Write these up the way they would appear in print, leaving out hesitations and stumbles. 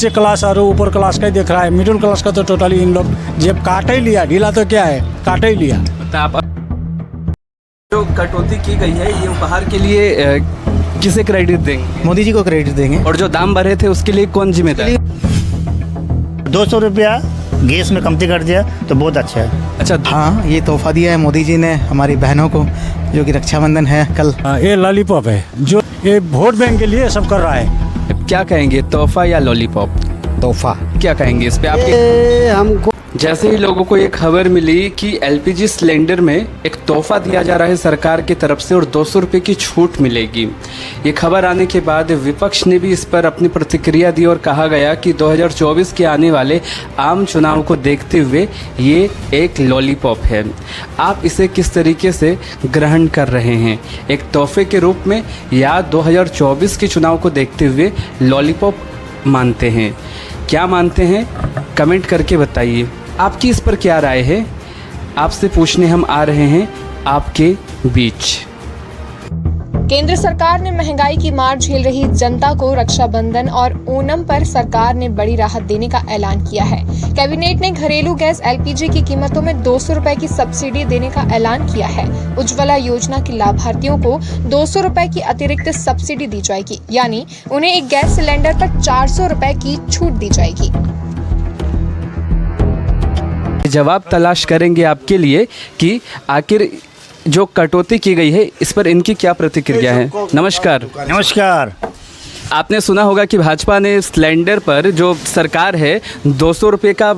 नीचे क्लास और ऊपर क्लास का ही देख रहा है, मिडिल क्लास का तो टोटली इन लोग जेब काट ही लिया, ढीला तो क्या है, काट ही लिया। आप जो कटौती की गई है ये उपहार के लिए किसे क्रेडिट देंगे? मोदी जी को क्रेडिट देंगे। और जो दाम बढ़े थे उसके लिए कौन जिम्मेदार? 200 रुपया गैस में कमती कर दिया तो बहुत अच्छा है। अच्छा, हाँ, ये तोहफा दिया है मोदी जी ने हमारी बहनों को, जो कि रक्षाबंधन है कल। ये लॉलीपॉप है जो ये वोट बैंक के लिए सब कर रहा है। क्या कहेंगे, तोहफा या लॉलीपॉप? तोहफा। क्या कहेंगे इस पे आपके? हमको जैसे ही लोगों को ये खबर मिली कि एलपीजी सिलेंडर में एक तोहफा दिया जा रहा है सरकार की तरफ से और 200 रुपये की छूट मिलेगी, ये खबर आने के बाद विपक्ष ने भी इस पर अपनी प्रतिक्रिया दी और कहा गया कि 2024 के आने वाले आम चुनाव को देखते हुए ये एक लॉलीपॉप है। आप इसे किस तरीके से ग्रहण कर रहे हैं, एक तोहफे के रूप में या 2024 के चुनाव को देखते हुए लॉलीपॉप मानते हैं? क्या मानते हैं कमेंट करके बताइए। आपकी इस पर क्या राय है, आपसे पूछने हम आ रहे हैं आपके बीच। केंद्र सरकार ने महंगाई की मार झेल रही जनता को रक्षाबंधन और ओणम पर सरकार ने बड़ी राहत देने का ऐलान किया है। कैबिनेट ने घरेलू गैस एलपीजी की कीमतों में 200 रुपए की सब्सिडी देने का ऐलान किया है। उज्ज्वला योजना के लाभार्थियों को 200 रुपए की अतिरिक्त सब्सिडी दी जाएगी, यानी उन्हें एक गैस सिलेंडर पर 400 रुपए की छूट दी जाएगी। जवाब तलाश करेंगे आपके लिए कि आखिर जो कटौती की गई है इस पर इनकी क्या प्रतिक्रिया है। नमस्कार। नमस्कार। आपने सुना होगा कि भाजपा ने सिलेंडर पर जो सरकार है 200 रुपये का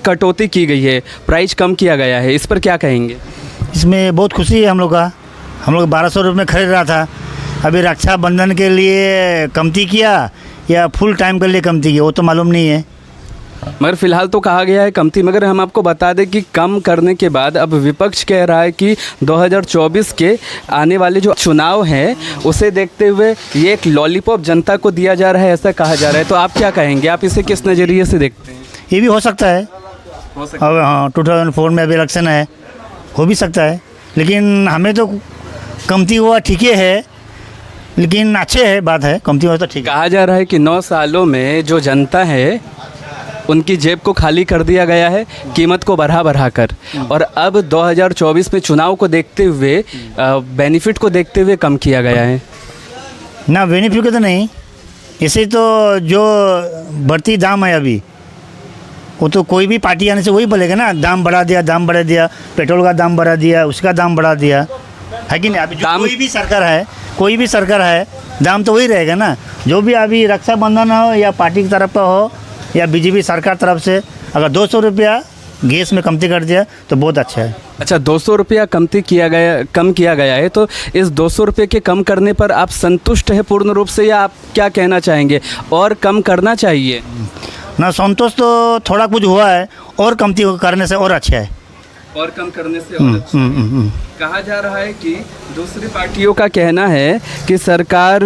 कटौती की गई है, प्राइस कम किया गया है, इस पर क्या कहेंगे? इसमें बहुत खुशी है हम लोग का। हम लोग 1200 रुपये में खरीद रहा था, अभी रक्षाबंधन के लिए कमती किया या फुल टाइम के लिए कमती किया वो तो मालूम नहीं है, मगर फिलहाल तो कहा गया है कमती। मगर हम आपको बता दें कि कम करने के बाद अब विपक्ष कह रहा है कि 2024 के आने वाले जो चुनाव हैं उसे देखते हुए ये एक लॉलीपॉप जनता को दिया जा रहा है, ऐसा कहा जा रहा है। तो आप क्या कहेंगे, आप इसे किस नज़रिए से देखते हैं? ये भी हो सकता है। अब हाँ 2004 में अभी इलेक्शन है, हो भी सकता है, लेकिन हमें तो कमती हुआ ठीक ही है, लेकिन अच्छे है, बात है कमती हुआ तो ठीक है। कहा जा रहा है कि 9 सालों में जो जनता है उनकी जेब को खाली कर दिया गया है कीमत को बढ़ा कर, और अब 2024 में चुनाव को देखते हुए बेनिफिट को देखते हुए कम किया गया है ना। बेनिफिट तो नहीं, इसे तो जो बढ़ती दाम है अभी वो तो कोई भी पार्टी आने से वही बोलेगा ना, दाम बढ़ा दिया, दाम बढ़ा दिया, पेट्रोल का दाम बढ़ा दिया, उसका दाम बढ़ा दिया, है कि नहीं? अभी जो कोई भी सरकार है दाम तो वही रहेगा ना। जो भी अभी रक्षाबंधन हो या पार्टी की तरफ का हो या बीजेपी सरकार तरफ से, अगर 200 रुपया गैस में कमती कर दिया तो बहुत अच्छा है। अच्छा, 200 रुपया कम किया गया है, तो इस 200 रुपये के कम करने पर आप संतुष्ट हैं पूर्ण रूप से, या आप क्या कहना चाहेंगे और कम करना चाहिए? ना, संतोष तो थोड़ा कुछ हुआ है, और कमती करने से और अच्छा है, और कम करने से और अच्छा। कहा जा रहा है कि दूसरी पार्टियों का कहना है कि सरकार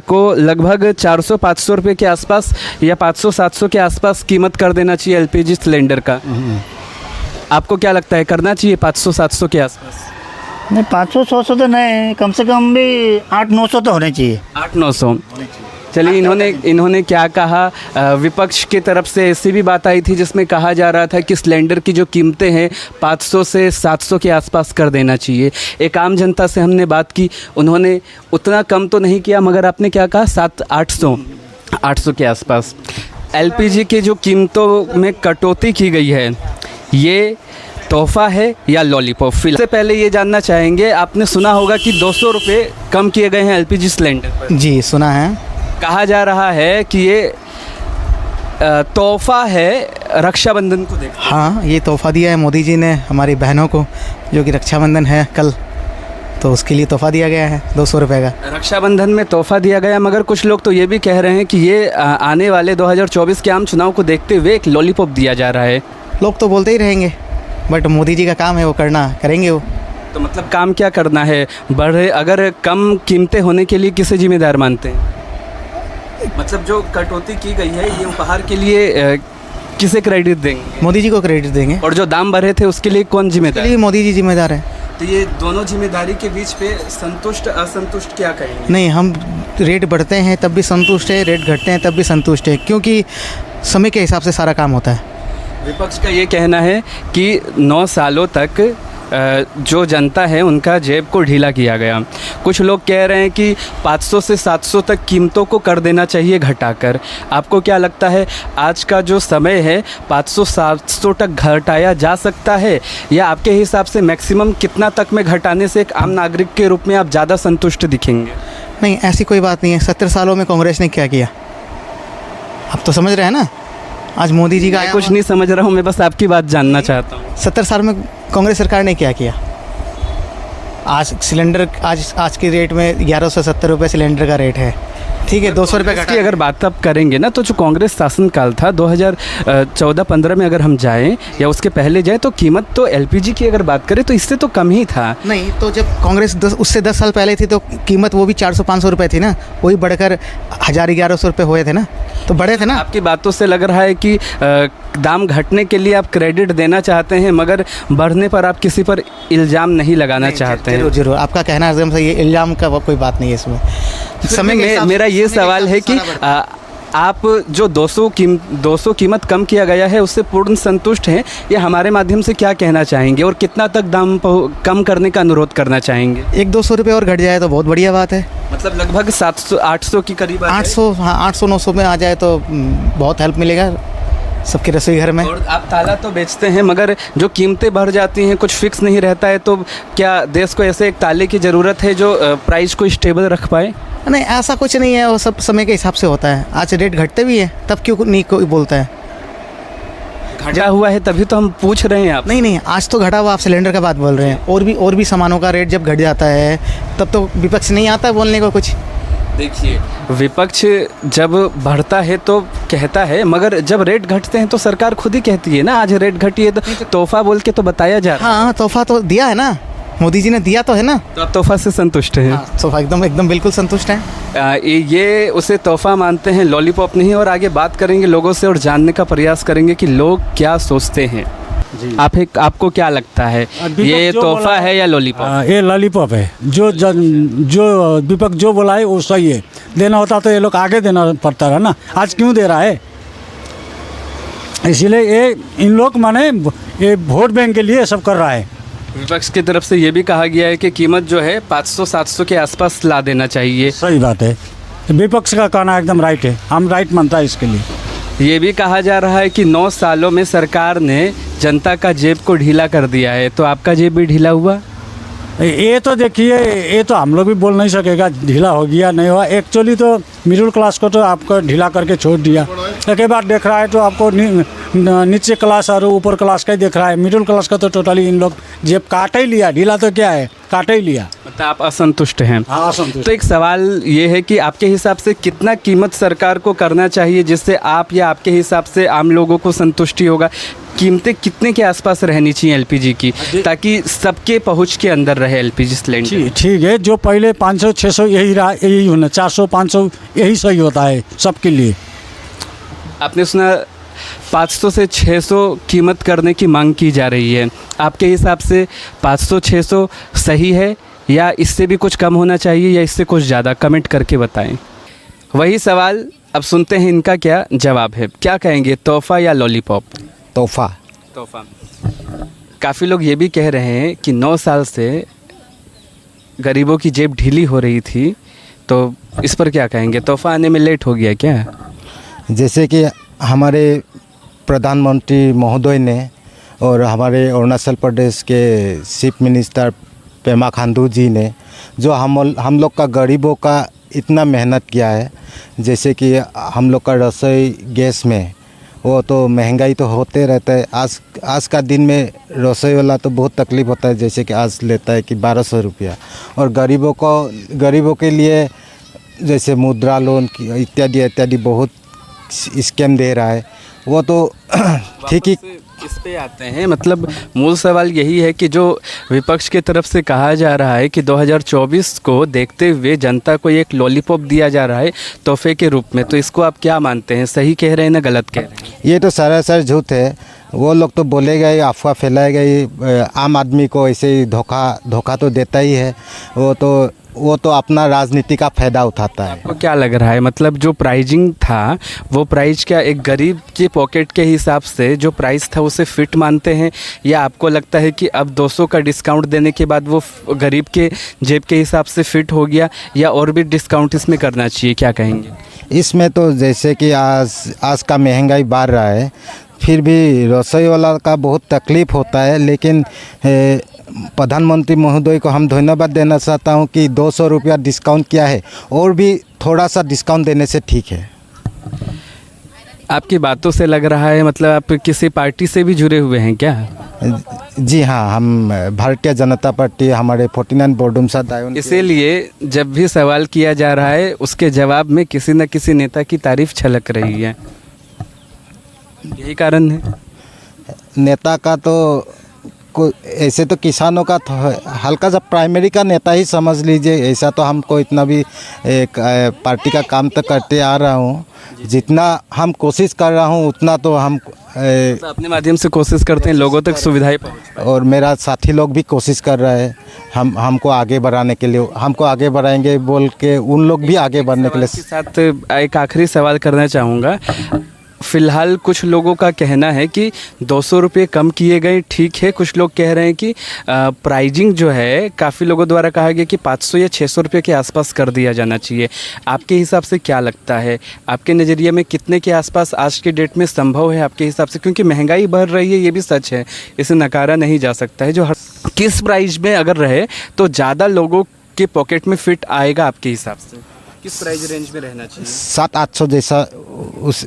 को लगभग 400-500 रुपये के आसपास या 500-700 के आसपास कीमत कर देना चाहिए एलपीजी सिलेंडर का। आपको क्या लगता है, करना चाहिए 500-700 के आसपास? नहीं, 500-600 तो नहीं, कम से कम भी 800-900 तो होने चाहिए। 800-900। चलिए, इन्होंने क्या कहा, विपक्ष की तरफ से ऐसी भी बात आई थी जिसमें कहा जा रहा था कि सिलेंडर की जो कीमतें हैं 500 से 700 के आसपास कर देना चाहिए। एक आम जनता से हमने बात की, उन्होंने उतना कम तो नहीं किया, मगर आपने क्या कहा, 700-800 के आसपास। एलपीजी की जो कीमतों में कटौती की गई है, ये तोहफा है या लॉलीपॉप? सबसे पहले ये जानना चाहेंगे, आपने सुना होगा कि 200 रुपये कम किए गए हैं एलपीजी सिलेंडर पर। जी, सुना है। कहा जा रहा है कि ये तोहफा है रक्षाबंधन को देखते। हाँ, ये तोहफा दिया है मोदी जी ने हमारी बहनों को, जो कि रक्षाबंधन है कल, तो उसके लिए तोहफा दिया गया है 200 रुपये का। रक्षाबंधन में तोहफा दिया गया, मगर कुछ लोग तो ये भी कह रहे हैं कि ये आने वाले 2024 के आम चुनाव को देखते हुए एक लॉलीपॉप दिया जा रहा है। लोग तो बोलते ही रहेंगे, बट मोदी जी का काम है वो करना, करेंगे वो। तो मतलब काम क्या करना है, बढ़े अगर कम कीमतें होने के लिए किसे जिम्मेदार मानते हैं? मतलब जो कटौती की गई है ये उपहार के लिए किसे क्रेडिट देंगे? मोदी जी को क्रेडिट देंगे। और जो दाम बढ़े थे उसके लिए कौन जिम्मेदार? इसके लिए मोदी जी जिम्मेदार है। तो ये दोनों जिम्मेदारी के बीच पे संतुष्ट असंतुष्ट क्या कहेंगे? नहीं, हम रेट बढ़ते हैं तब भी संतुष्ट है, रेट घटते हैं तब भी संतुष्ट है, क्योंकि समय के हिसाब से सारा काम होता है। विपक्ष का ये कहना है कि 9 सालों तक जो जनता है उनका जेब को ढीला किया गया। कुछ लोग कह रहे हैं कि 500 से 700 तक कीमतों को कर देना चाहिए घटाकर। आपको क्या लगता है आज का जो समय है 500-700 तक घटाया जा सकता है, या आपके हिसाब से मैक्सिमम कितना तक में घटाने से एक आम नागरिक के रूप में आप ज़्यादा संतुष्ट दिखेंगे? नहीं, ऐसी कोई बात नहीं है। 70 सालों में कांग्रेस ने क्या किया आप तो समझ रहे हैं ना। आज मोदी जी का मैं कुछ नहीं समझ रहा हूँ, मैं बस आपकी बात जानना चाहता हूँ। 70 साल में कांग्रेस सरकार ने क्या किया? आज सिलेंडर आज के रेट में 1170 रुपये सिलेंडर का रेट है, ठीक है। 200 रुपये की अगर बात आप करेंगे ना, तो जो कांग्रेस शासनकाल था 2014-15 में अगर हम जाएं या उसके पहले जाएं, तो कीमत तो एलपीजी की अगर बात करें तो इससे तो कम ही था। नहीं, तो जब कांग्रेस उससे 10 साल पहले थी तो कीमत वो भी 400-500 रुपये थी ना, वही बढ़कर 1000-1100 रुपये हुए थे ना, तो बड़े थे ना। आपकी बातों से लग रहा है कि दाम घटने के लिए आप क्रेडिट देना चाहते हैं, मगर बढ़ने पर आप किसी पर इल्ज़ाम नहीं लगाना चाहते हैं। जरूर आपका कहना एकदम सही है, इल्ज़ाम का कोई बात नहीं है इसमें। समय मेरा ये सवाल है कि आप जो 200 कीमत कम किया गया है उससे पूर्ण संतुष्ट हैं, या हमारे माध्यम से क्या कहना चाहेंगे, और कितना तक दाम कम करने का अनुरोध करना चाहेंगे? 100-200 रुपये और घट जाए तो बहुत बढ़िया बात है। मतलब लगभग 700-800 के करीब 800, हाँ 800-900 में आ जाए तो बहुत हेल्प मिलेगा सबके रसोई घर में। और आप ताला तो बेचते हैं, मगर जो कीमतें बढ़ जाती हैं कुछ फिक्स नहीं रहता है, तो क्या देश को ऐसे एक ताले की ज़रूरत है जो प्राइस को स्टेबल रख पाए? नहीं, ऐसा कुछ नहीं है, वो सब समय के हिसाब से होता है। आज रेट घटते भी है तब क्यों नहीं कोई बोलता है? घटा हुआ है तभी तो हम पूछ रहे हैं आप। नहीं, आज तो घटा हुआ, आप सिलेंडर का बात बोल रहे हैं। और भी सामानों का रेट जब घट जाता है तब तो विपक्ष नहीं आता है बोलने को कुछ। देखिए, विपक्ष जब बढ़ता है तो कहता है, मगर जब रेट घटते हैं तो सरकार खुद ही कहती है ना आज रेट घटी है, तो तोहफा बोल के तो बताया जा रहा है। हाँ, तोहफा तो दिया है ना, मोदी जी ने दिया तो है ना, तो आप तोहफा से संतुष्ट हैं? हाँ, तोहफा एकदम बिल्कुल संतुष्ट हैं। ये उसे तोहफा मानते हैं, लॉलीपॉप नहीं। और आगे बात करेंगे लोगों से और जानने का प्रयास करेंगे कि लोग क्या सोचते हैं। आपको क्या लगता है, ये तोहफा है या लॉलीपॉप? ये लॉलीपॉप है। जो विपक्ष जो बोला है वो सही है। देना होता तो ये लोग आगे देना पड़ता है ना, आज क्यों दे रहा है? इसीलिए ये इन लोग माने ये वोट बैंक के लिए सब कर रहा है। विपक्ष की तरफ से ये भी कहा गया है कि कीमत जो है 500-700 के आसपास ला देना चाहिए। सही बात है, विपक्ष का कहना एकदम राइट है, हम राइट मानता है इसके लिए। ये भी कहा जा रहा है कि 9 सालों में सरकार ने जनता का जेब को ढीला कर दिया है, तो आपका जेब भी ढीला हुआ? ये तो देखिए, ये तो हम लोग भी बोल नहीं सकेगा ढीला हो गया नहीं हुआ। एक्चुअली तो मिडिल क्लास को तो आपको ढीला करके छोड़ दिया। एक बार देख रहा है तो आपको नीचे क्लास और ऊपर क्लास का ही देख रहा है। मिडिल क्लास का तो टोटली इन लोग जेब काट ही लिया, ढीला तो क्या है, काट ही लिया। मतलब आप असंतुष्ट हैं? हाँ, असंतुष्ट। तो एक सवाल ये है कि आपके हिसाब से कितना कीमत सरकार को करना चाहिए जिससे आप या आपके हिसाब से आम लोगों को संतुष्टि होगा? कीमतें कितने के आसपास रहनी चाहिए एलपीजी की, ताकि सबके पहुंच के अंदर रहे एलपीजी सिलेंडर? ठीक है, जो पहले 500-600 यही होना, 400-500 यही सही होता है सबके लिए। आपने सुना 500 से 600 कीमत करने की मांग की जा रही है। आपके हिसाब से 500-600 सही है, या इससे भी कुछ कम होना चाहिए, या इससे कुछ ज़्यादा? कमेंट करके बताएं। वही सवाल, अब सुनते हैं इनका क्या जवाब है। क्या कहेंगे, तोहफा या लॉलीपॉप? तोहफा। काफ़ी लोग ये भी कह रहे हैं कि 9 साल से गरीबों की जेब ढीली हो रही थी, तो इस पर क्या कहेंगे? तोहफा आने में लेट हो गया क्या? जैसे कि हमारे प्रधानमंत्री महोदय ने और हमारे अरुणाचल प्रदेश के चीफ मिनिस्टर पेमा खांडू जी ने जो हम लोग का गरीबों का इतना मेहनत किया है, जैसे कि हम लोग का रसोई गैस में वो तो महंगाई तो होते रहता है। आज का दिन में रसोई वाला तो बहुत तकलीफ़ होता है, जैसे कि आज लेता है कि 1200 रुपया, और गरीबों के लिए जैसे मुद्रा लोन इत्यादि बहुत स्कीम दे रहा है। वो तो ठीक ही इस पे आते हैं। मतलब मूल सवाल यही है कि जो विपक्ष की तरफ से कहा जा रहा है कि 2024 को देखते हुए जनता को एक लॉलीपॉप दिया जा रहा है तोहफे के रूप में, तो इसको आप क्या मानते हैं? सही कह रहे हैं ना गलत कह रहे हैं? ये तो सरासर झूठ है। वो लोग तो बोलेगा ही, अफवाह फैलाएगा ही, आम आदमी को ऐसे ही धोखा तो देता ही है। वो तो वो तो अपना राजनीति का फायदा उठाता है। आपको क्या लग रहा है, मतलब जो प्राइजिंग था वो प्राइस क्या एक गरीब के पॉकेट के हिसाब से जो प्राइस था उसे फिट मानते हैं, या आपको लगता है कि अब 200 का डिस्काउंट देने के बाद वो गरीब के जेब के हिसाब से फिट हो गया, या और भी डिस्काउंट इसमें करना चाहिए, क्या कहेंगे? इसमें तो जैसे कि आज का महंगाई बढ़ रहा है, फिर भी रसोई वाला का बहुत तकलीफ़ होता है, लेकिन प्रधानमंत्री महोदय को हम धन्यवाद देना चाहता हूं कि 200 रुपया डिस्काउंट किया है, और भी थोड़ा सा डिस्काउंट देने से ठीक है। आपकी बातों से लग रहा है मतलब आप किसी पार्टी से भी जुड़े हुए हैं क्या? जी हाँ, हम भारतीय जनता पार्टी, हमारे 49 बोर्डुमसा दायून। इसीलिए जब भी सवाल किया जा रहा है उसके जवाब में किसी न किसी नेता की तारीफ छलक रही है, यही कारण है। नेता का तो ऐसे तो किसानों का हल्का सा प्राइमरी का नेता ही समझ लीजिए, ऐसा तो हमको इतना भी एक पार्टी का काम तो करते आ रहा हूँ, जितना हम कोशिश कर रहा हूँ उतना तो हम तो अपने माध्यम से कोशिश करते हैं लोगों तक सुविधाएं पहुँच, और मेरा साथी लोग भी कोशिश कर रहा है हमको आगे बढ़ाने के लिए, हमको आगे बढ़ाएंगे बोल के उन लोग भी आगे बढ़ने के लिए। साथ एक आखिरी सवाल करना चाहूँगा। फ़िलहाल कुछ लोगों का कहना है कि 200 रुपये कम किए गए, ठीक है। कुछ लोग कह रहे हैं कि प्राइजिंग जो है काफ़ी लोगों द्वारा कहा गया कि 500 या 600 रुपये के आसपास कर दिया जाना चाहिए। आपके हिसाब से क्या लगता है, आपके नज़रिए में कितने के आसपास आज के डेट में संभव है आपके हिसाब से? क्योंकि महंगाई बढ़ रही है, ये भी सच है, इसे नकारा नहीं जा सकता है। जो किस प्राइस में अगर रहे तो ज़्यादा लोगों के पॉकेट में फिट आएगा आपके हिसाब से? किस प्राइस रेंज में रहना चाहिए? 700-800 जैसा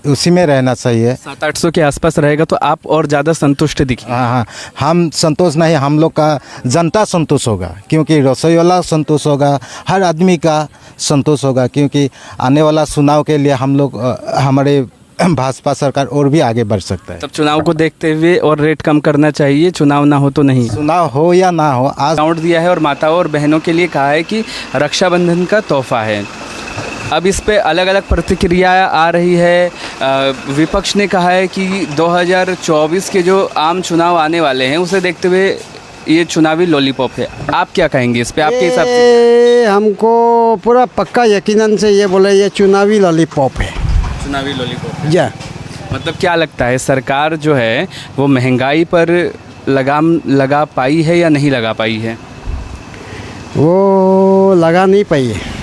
उसी में रहना चाहिए। 700-800 के आसपास रहेगा तो आप और ज़्यादा संतुष्ट दिखिए। हाँ, हम संतोष नहीं, हम लोग का जनता संतोष होगा, क्योंकि रसोई वाला संतोष होगा, हर आदमी का संतोष होगा, क्योंकि आने वाला चुनाव के लिए हम लोग हमारे भाजपा सरकार और भी आगे बढ़ सकता है। तब चुनाव को देखते हुए और रेट कम करना चाहिए, चुनाव ना हो तो नहीं? चुनाव हो या ना हो, आज डिस्काउंट दिया है और माताओं और बहनों के लिए कहा है कि रक्षाबंधन का तोहफा है। अब इस पे अलग अलग प्रतिक्रिया आ रही है। विपक्ष ने कहा है कि 2024 के जो आम चुनाव आने वाले हैं उसे देखते हुए ये चुनावी लॉलीपॉप है। आप क्या कहेंगे इस पे, आपके हिसाब से? हमको पूरा पक्का यकीनन से ये बोले ये चुनावी लॉलीपॉप है। चुनावी लॉलीपॉप है। या मतलब क्या लगता है सरकार जो है वो महंगाई पर लगाम लगा पाई है या नहीं लगा पाई है? वो लगा नहीं पाई है।